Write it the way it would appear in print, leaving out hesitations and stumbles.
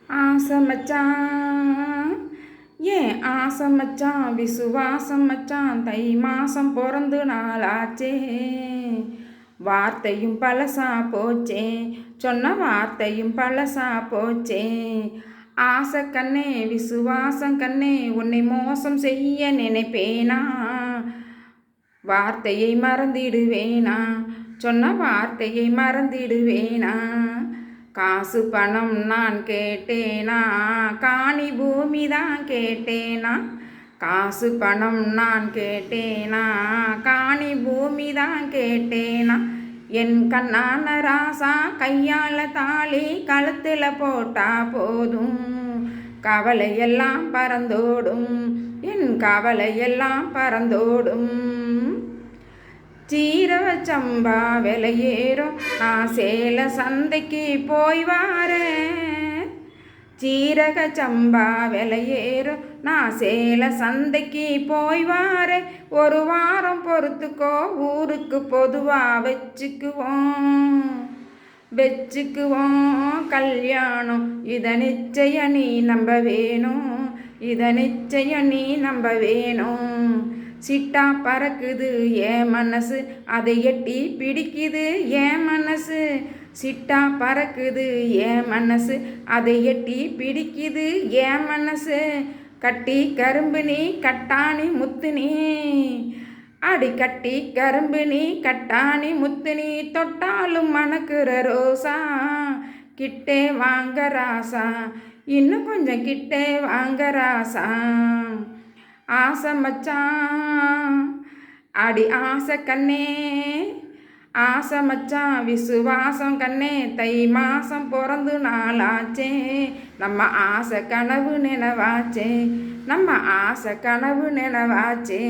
ஆசை மச்சான் ஏன் ஆசை மச்சான் விசுவாசம் மச்சான் தை மாசம் பிறந்து நாளாச்சே வார்த்தையும் பழசா போச்சே சொன்ன வார்த்தையும் பழசா போச்சே ஆசை கண்ணே விசுவாசம் கண்ணே உன்னை மோசம் செய்ய நினைப்பேனா வார்த்தையை மறந்திடுவேனா சொன்ன வார்த்தையை மறந்திடுவேனா காசு பணம் நான் கேட்டேனா காணி பூமி தான் கேட்டேனா காசு பணம் நான் கேட்டேனா காணி பூமி தான் கேட்டேனா என் கண்ணான ராசா கையால் தாலி கழுத்தில் போட்டா போதும் கவலையெல்லாம் பறந்தோடும் என் கவலையெல்லாம் பறந்தோடும் சீரக சம்பா விலையேறும் நான் சேல சந்தைக்கு போய் வாரேன் சீரக சம்பா விலையேறும் நான் சேல சந்தைக்கு போய் வாரேன் ஒரு வாரம் பொறுத்துக்கோ ஊருக்கு பொதுவாக வச்சுக்குவோம் கல்யாணம் இதை நிச்சயம் நீ நம்ப வேணும் இதை நிச்சயம் நீ நம்ப வேணும் சிட்டா பறக்குது ஏன் மனசு அதை எட்டி பிடிக்குது ஏன் மனசு சிட்டா பறக்குது ஏன் மனசு அதை எட்டி பிடிக்குது ஏன் மனசு கட்டி கரும்பு நீ கட்டாணி முத்து நீ அடி கட்டி கரும்பு நீ கட்டாணி முத்து நீ தொட்டாலும் மணக்குற ரோசா கிட்டே வாங்க ராசா இன்னும் கொஞ்சம் கிட்டே வாங்க ராசா ஆசை மச்சான் அடி ஆசை கண்ணே ஆசை மச்சான் விசுவாசம் கண்ணே தை மாசம் பிறந்து நாளாச்சே நம்ம ஆசை கனவு நினைவாச்சே நம்ம ஆசை கனவு நினைவாச்சே